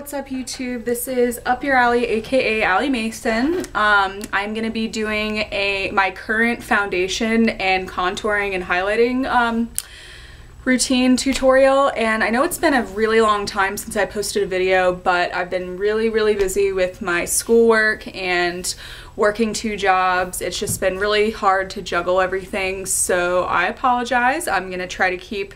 what's up YouTube? This is Up Your Alley, aka Allie Mason. I'm gonna be doing my current foundation and contouring and highlighting routine tutorial, and I know it's been a really long time since I posted a video, but I've been really busy with my schoolwork and working 2 jobs. It's just been really hard to juggle everything, so I apologize. I'm gonna try to keep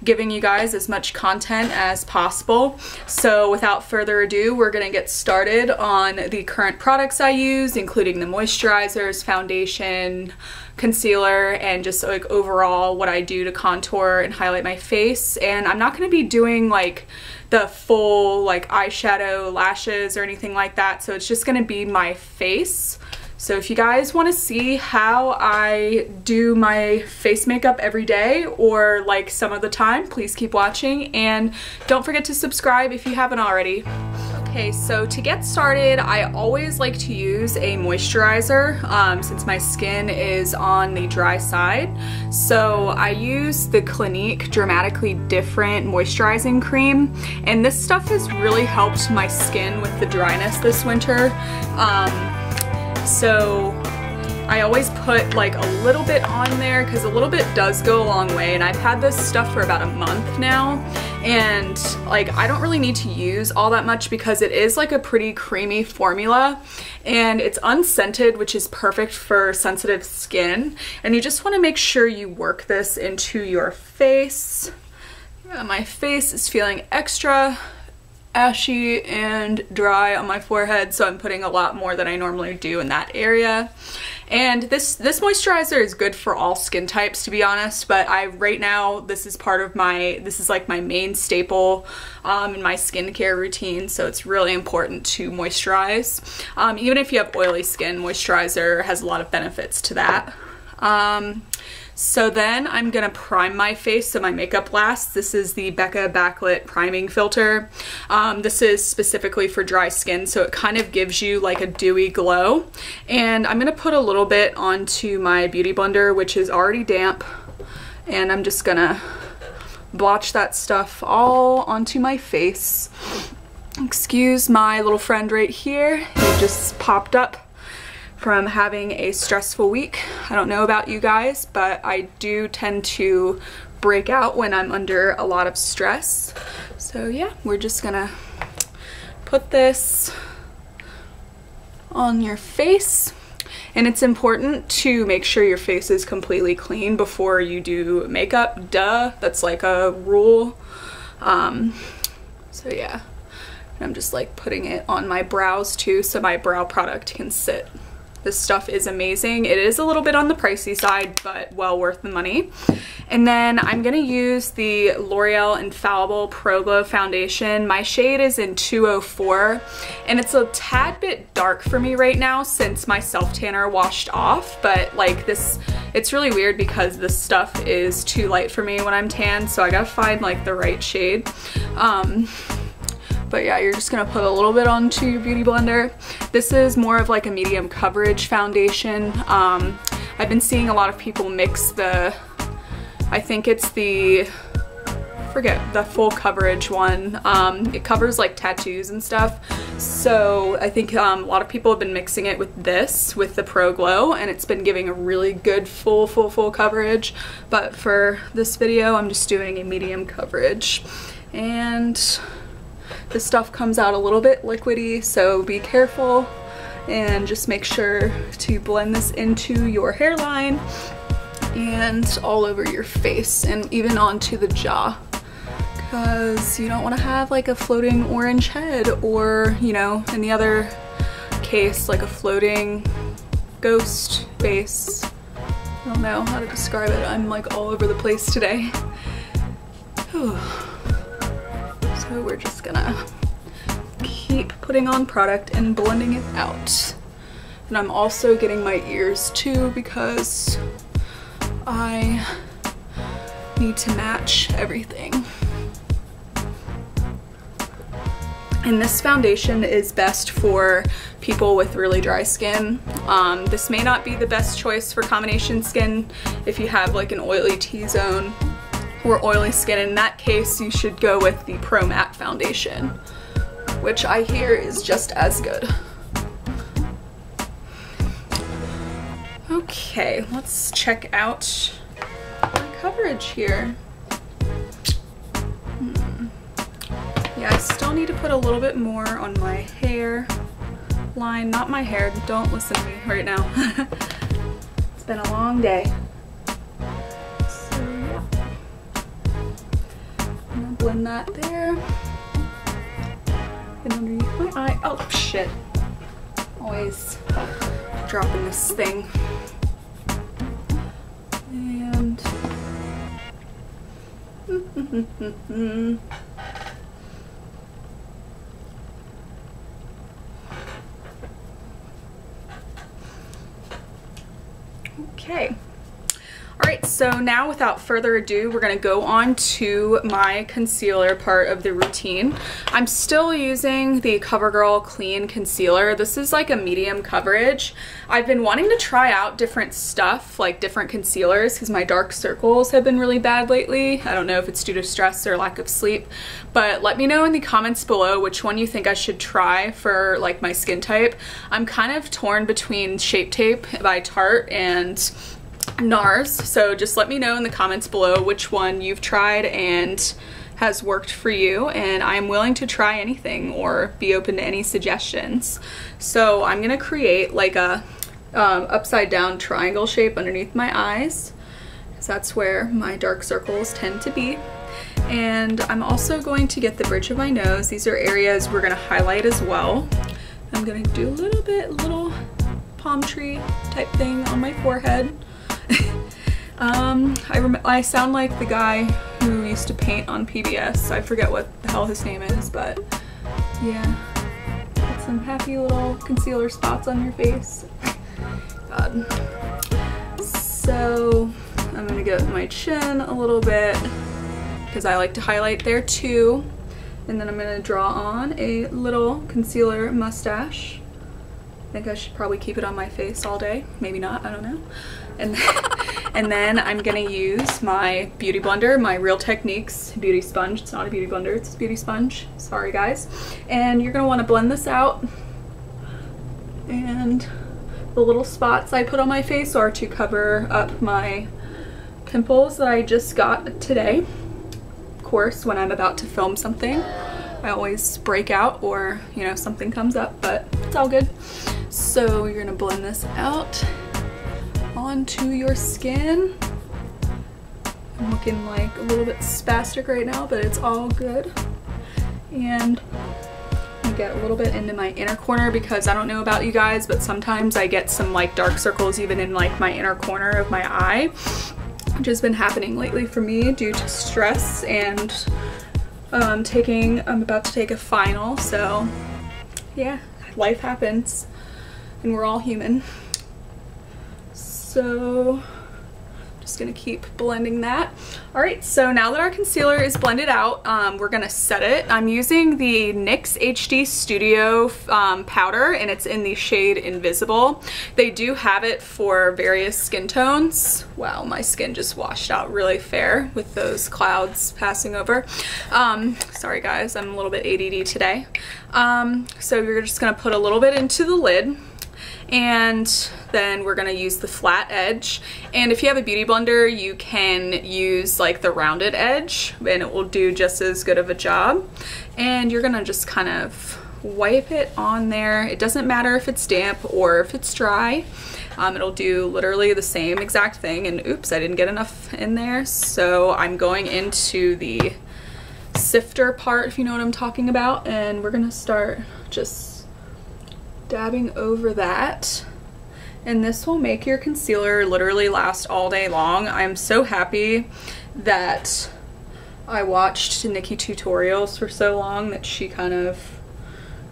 giving you guys as much content as possible. So without further ado, we're gonna get started on the current products I use, including the moisturizers, foundation, concealer, and just like overall what I do to contour and highlight my face. And I'm not gonna be doing like the full like eyeshadow, lashes, or anything like that, so it's just gonna be my face. So if you guys want to see how I do my face makeup every day or like some of the time, please keep watching, and don't forget to subscribe if you haven't already. Okay, so to get started, I always like to use a moisturizer since my skin is on the dry side. So I use the Clinique Dramatically Different Moisturizing Cream, and this stuff has really helped my skin with the dryness this winter. So I always put like a little bit on there because a little bit does go a long way, and I've had this stuff for about a month now, and like I don't really need to use all that much because it is like a pretty creamy formula, and it's unscented, which is perfect for sensitive skin. And you just want to make sure you work this into your face. My face is feeling extra ashy and dry on my forehead, so I'm putting a lot more than I normally do in that area. And this moisturizer is good for all skin types, to be honest, but right now this is like my main staple in my skincare routine, so it's really important to moisturize. Even if you have oily skin, moisturizer has a lot of benefits to that. So then I'm gonna prime my face so my makeup lasts. This is the Becca Backlit priming filter. This is specifically for dry skin, so it kind of gives you like a dewy glow. And I'm gonna put a little bit onto my beauty blender, which is already damp, and I'm just gonna blotch that stuff all onto my face. Excuse my little friend right here, he just popped up from having a stressful week. I don't know about you guys, but I do tend to break out when I'm under a lot of stress. So yeah, we're just gonna put this on your face. And it's important to make sure your face is completely clean before you do makeup. Duh, that's like a rule. So yeah, and I'm just like putting it on my brows too, so my brow product can sit. This stuff is amazing. It is a little bit on the pricey side, but well worth the money. And then I'm gonna use the L'Oreal Infallible Pro Glow Foundation. My shade is in 204, and it's a tad bit dark for me right now since my self tanner washed off, but like this, it's really weird because this stuff is too light for me when I'm tan, so I gotta find like the right shade. But yeah, you're just gonna put a little bit onto your beauty blender. This is more of like a medium coverage foundation. I've been seeing a lot of people mix I think it's the full coverage one. It covers like tattoos and stuff. So I think a lot of people have been mixing it with the Pro Glow, and it's been giving a really good full coverage. But for this video, I'm just doing a medium coverage. And this stuff comes out a little bit liquidy, so be careful and just make sure to blend this into your hairline and all over your face and even onto the jaw, because you don't want to have like a floating orange head, or you know, in the other case, like a floating ghost face. I don't know how to describe it. I'm like all over the place today. So we're just gonna keep putting on product and blending it out. And I'm also getting my ears too because I need to match everything. And this foundation is best for people with really dry skin. This may not be the best choice for combination skin if you have like an oily T-zone or oily skin. In that case, you should go with the Pro Matte foundation. which I hear is just as good. Okay, let's check out my coverage here. Yeah, I still need to put a little bit more on my hair line, not my hair, don't listen to me right now. It's been a long day. So yeah, I'm gonna blend that there. And underneath my eye, oh shit, always dropping this thing. And okay. Alright, so now without further ado, we're going to go on to my concealer part of the routine. I'm still using the CoverGirl Clean Concealer. This is like a medium coverage. I've been wanting to try out different stuff, like different concealers, because my dark circles have been really bad lately. I don't know if it's due to stress or lack of sleep, but let me know in the comments below which one you think I should try for like my skin type. I'm kind of torn between Shape Tape by Tarte and NARS, so just let me know in the comments below which one you've tried and has worked for you, and I'm willing to try anything or be open to any suggestions. So I'm gonna create like a upside down triangle shape underneath my eyes, because that's where my dark circles tend to be. And I'm also going to get the bridge of my nose. These are areas we're gonna highlight as well. I'm gonna do a little palm tree type thing on my forehead. I sound like the guy who used to paint on PBS. I forget what the hell his name is, but yeah. Got some happy little concealer spots on your face. God. So I'm gonna get my chin a little bit because I like to highlight there too. And then I'm gonna draw on a little concealer mustache. I think I should probably keep it on my face all day. Maybe not, I don't know. And then I'm gonna use my beauty blender, my Real Techniques beauty sponge. It's not a beauty blender, it's a beauty sponge. Sorry guys. And you're gonna wanna blend this out. And the little spots I put on my face are to cover up my pimples that I just got today. Of course, when I'm about to film something, I always break out or, you know, something comes up, but it's all good. So you're gonna blend this out onto your skin. I'm looking like a little bit spastic right now, but it's all good. And I get a little bit into my inner corner because I don't know about you guys, but sometimes I get some like dark circles even in like my inner corner of my eye, which has been happening lately for me due to stress and I'm about to take a final, so yeah, life happens and we're all human. So just gonna keep blending that. All right, so now that our concealer is blended out, we're gonna set it. I'm using the NYX HD Studio powder, and it's in the shade Invisible. They do have it for various skin tones. Wow, my skin just washed out really fair with those clouds passing over. Sorry guys, I'm a little bit ADD today. So you're just gonna put a little bit into the lid, and then we're gonna use the flat edge. And if you have a beauty blender, you can use like the rounded edge and it will do just as good of a job. And you're gonna just kind of wipe it on there. It doesn't matter if it's damp or if it's dry. It'll do literally the same exact thing. And oops, I didn't get enough in there. So I'm going into the sifter part, if you know what I'm talking about. And we're gonna start just dabbing over that, and this will make your concealer literally last all day long. I'm so happy that I watched Nikki tutorials for so long that she kind of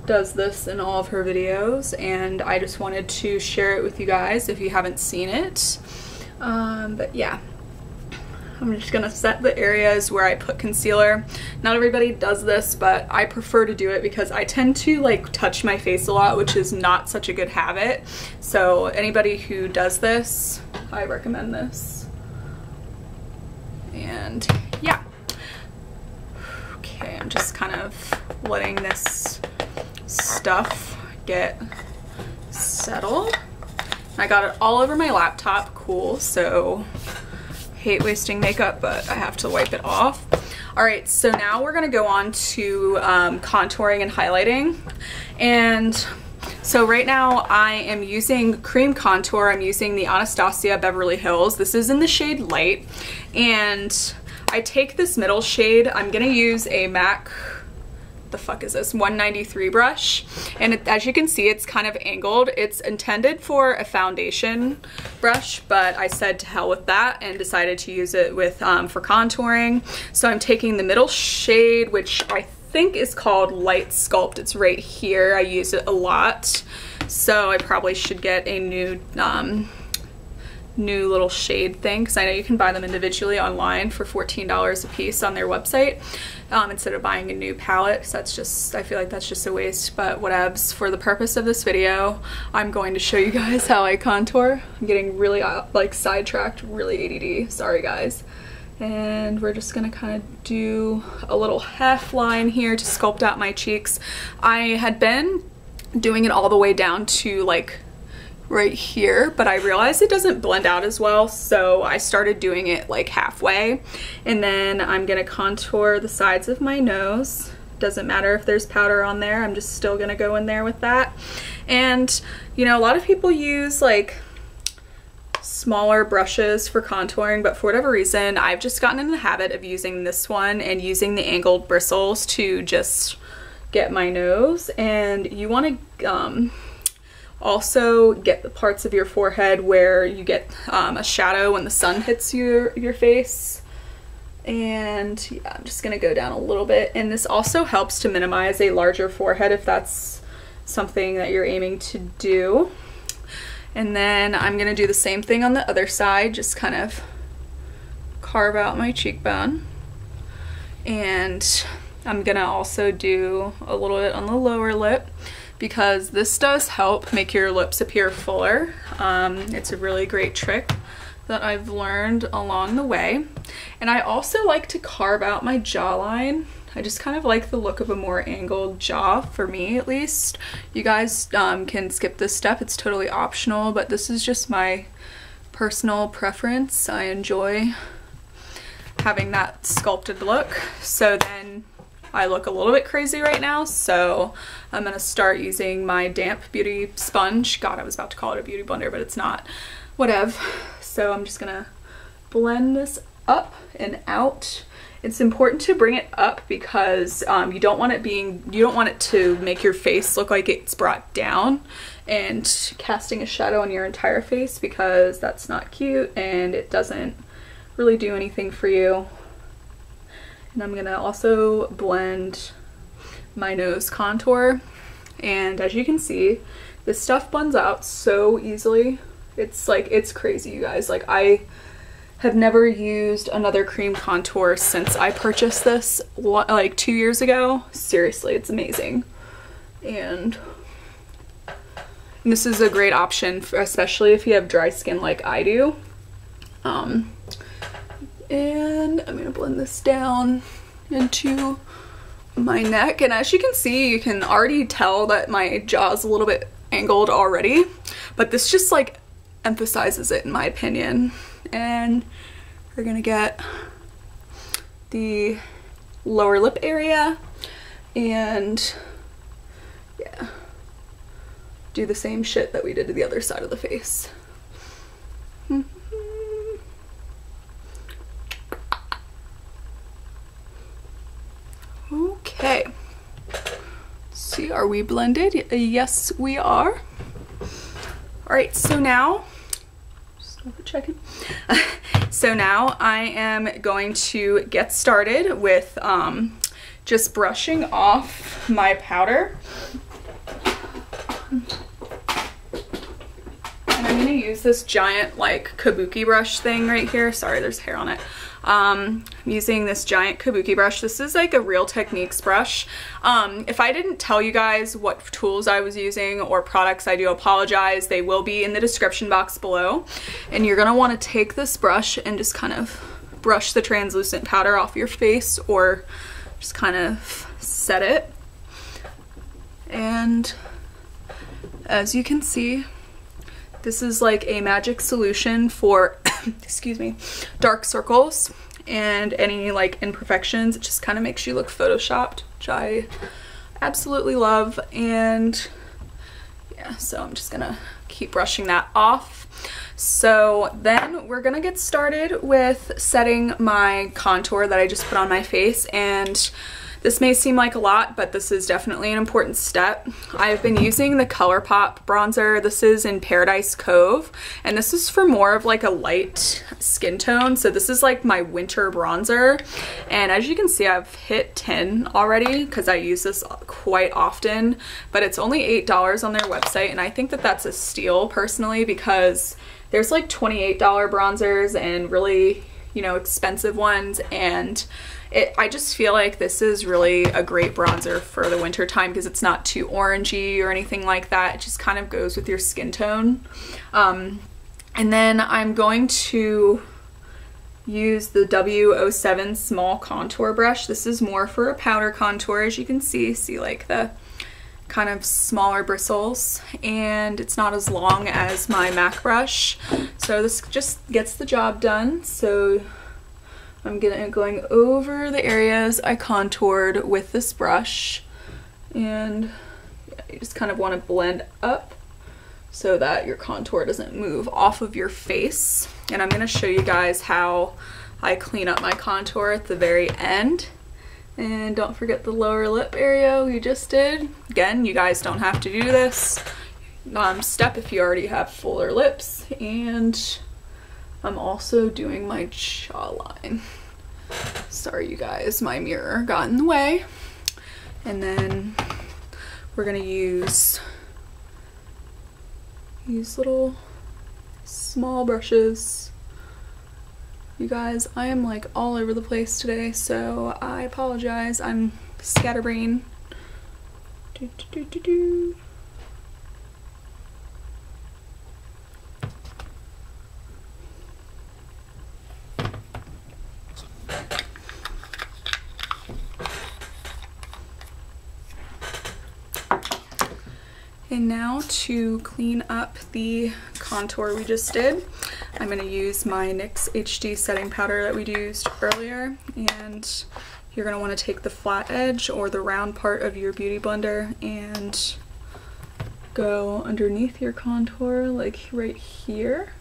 does this in all of her videos, and I just wanted to share it with you guys if you haven't seen it. But yeah, I'm just gonna set the areas where I put concealer. Not everybody does this, but I prefer to do it because I tend to like touch my face a lot, which is not such a good habit. So anybody who does this, I recommend this. And yeah. Okay, I'm just kind of letting this stuff get settled. I got it all over my laptop, cool, so hate wasting makeup, but I have to wipe it off. All right, so now we're gonna go on to contouring and highlighting. And so right now I am using cream contour. I'm using the Anastasia Beverly Hills. This is in the shade Light. And I take this middle shade. I'm gonna use a MAC, the fuck is this, 193 brush, and as you can see, it's kind of angled. It's intended for a foundation brush, but I said to hell with that and decided to use it with for contouring. So I'm taking the middle shade, which I think is called Light Sculpt. It's right here. I use it a lot, so I probably should get a new little shade thing, because I know you can buy them individually online for $14 a piece on their website, instead of buying a new palette. So that's just, I feel like that's just a waste, but whatevs. For the purpose of this video, I'm going to show you guys how I contour. I'm getting really like sidetracked, really ADD, sorry guys. And we're just gonna kind of do a little half line here to sculpt out my cheeks. I had been doing it all the way down to like right here, but I realized it doesn't blend out as well, so I started doing it like halfway. And then I'm gonna contour the sides of my nose. Doesn't matter if there's powder on there, I'm just still gonna go in there with that. And you know, a lot of people use like smaller brushes for contouring, but for whatever reason I've just gotten in the habit of using this one and using the angled bristles to just get my nose. And you want to also get the parts of your forehead where you get a shadow when the sun hits your face. And yeah, I'm just gonna go down a little bit, and this also helps to minimize a larger forehead if that's something that you're aiming to do. And then I'm gonna do the same thing on the other side, just kind of carve out my cheekbone. And I'm gonna also do a little bit on the lower lip, because this does help make your lips appear fuller. It's a really great trick that I've learned along the way. And I also like to carve out my jawline. I just kind of like the look of a more angled jaw, for me at least. You guys can skip this step, it's totally optional, but this is just my personal preference. I enjoy having that sculpted look. So then I look a little bit crazy right now, so I'm gonna start using my damp beauty sponge. God, I was about to call it a beauty blender, but it's not. Whatever. So I'm just gonna blend this up and out. It's important to bring it up because you don't want it to make your face look like it's brought down and casting a shadow on your entire face, because that's not cute and it doesn't really do anything for you. And I'm gonna also blend my nose contour. And as you can see, this stuff blends out so easily. It's like, it's crazy, you guys. Like, I have never used another cream contour since I purchased this like 2 years ago. Seriously, it's amazing. And this is a great option, especially if you have dry skin like I do. And I'm gonna blend this down into my neck. And as you can see, you can already tell that my jaw is a little bit angled already, but this just like emphasizes it in my opinion. And we're gonna get the lower lip area and yeah, do the same shit that we did to the other side of the face. Okay, see, are we blended? Yes, we are. All right, so now, just double checking. So now I am going to get started with just brushing off my powder. And I'm gonna use this giant like kabuki brush thing right here. Sorry, there's hair on it. I'm using this giant kabuki brush. This is like a Real Techniques brush. If I didn't tell you guys what tools I was using or products, I do apologize. They will be in the description box below. And you're gonna wanna take this brush and just kind of brush the translucent powder off your face, or just kind of set it. And as you can see, this is like a magic solution for excuse me, dark circles and any like imperfections. It just kind of makes you look photoshopped, which I absolutely love. And yeah, so I'm just gonna keep brushing that off. So then we're gonna get started with setting my contour that I just put on my face, and this may seem like a lot, but this is definitely an important step. I've been using the Colourpop bronzer. This is in Paradise Cove, and this is for more of like a light skin tone. So this is like my winter bronzer. And as you can see, I've hit 10 already because I use this quite often, but it's only $8 on their website. And I think that that's a steal personally, because there's like $28 bronzers and really, you know, expensive ones. And I just feel like this is really a great bronzer for the winter time because it's not too orangey or anything like that. It just kind of goes with your skin tone. And then I'm going to use the W07 small contour brush. This is more for a powder contour, as you can see like the kind of smaller bristles, and it's not as long as my MAC brush. So this just gets the job done. So I'm going over the areas I contoured with this brush, and yeah, you just kind of want to blend up so that your contour doesn't move off of your face. And I'm going to show you guys how I clean up my contour at the very end. And don't forget the lower lip area we just did. Again, you guys don't have to do this step if you already have fuller lips. And I'm also doing my jawline. Sorry you guys, my mirror got in the way. And then we're gonna use these little small brushes. You guys, I am like all over the place today, so I apologize. I'm scatterbrained. And now to clean up the contour we just did, I'm going to use my NYX HD setting powder that we used earlier, and you're going to want to take the flat edge or the round part of your beauty blender and go underneath your contour, like right here,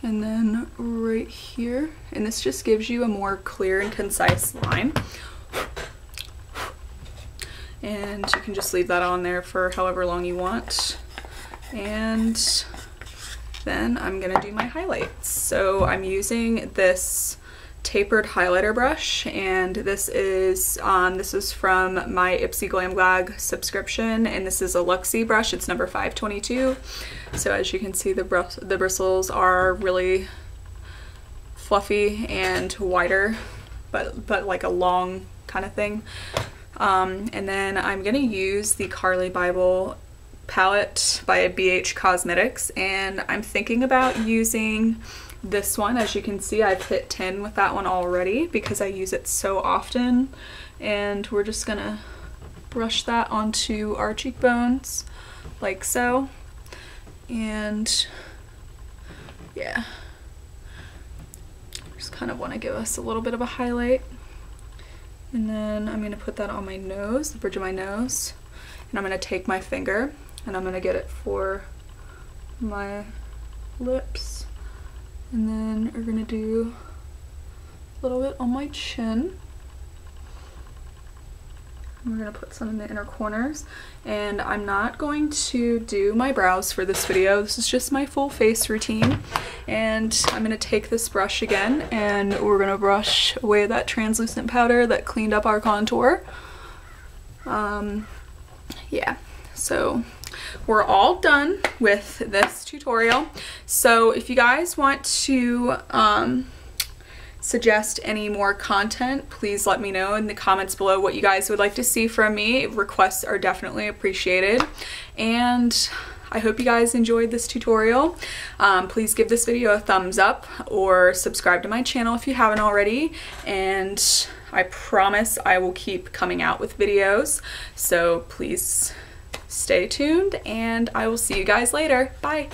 and then right here, and this just gives you a more clear and concise line. And you can just leave that on there for however long you want. And then I'm gonna do my highlights. So I'm using this tapered highlighter brush, and this is from my ICYMI Glam subscription, and this is a Luxie brush. It's number 522. So as you can see, the bristles are really fluffy and wider, but like a long kind of thing. And then I'm gonna use the Carli Bybel Palette by BH Cosmetics, and I'm thinking about using this one. As you can see, I've hit 10 with that one already because I use it so often. And we're just gonna brush that onto our cheekbones like so. And yeah, just kind of want to give us a little bit of a highlight. And then I'm going to put that on my nose, the bridge of my nose, and I'm going to take my finger and I'm going to get it for my lips, and then we're going to do a little bit on my chin. And we're going to put some in the inner corners, and I'm not going to do my brows for this video. This is just my full face routine, and I'm going to take this brush again and we're going to brush away that translucent powder that cleaned up our contour. Yeah, so we're all done with this tutorial. So if you guys want to suggest any more content, please let me know in the comments below what you guys would like to see from me. Requests are definitely appreciated, and I hope you guys enjoyed this tutorial. Please give this video a thumbs up or subscribe to my channel if you haven't already, and I promise I will keep coming out with videos, so please stay tuned and I will see you guys later. Bye.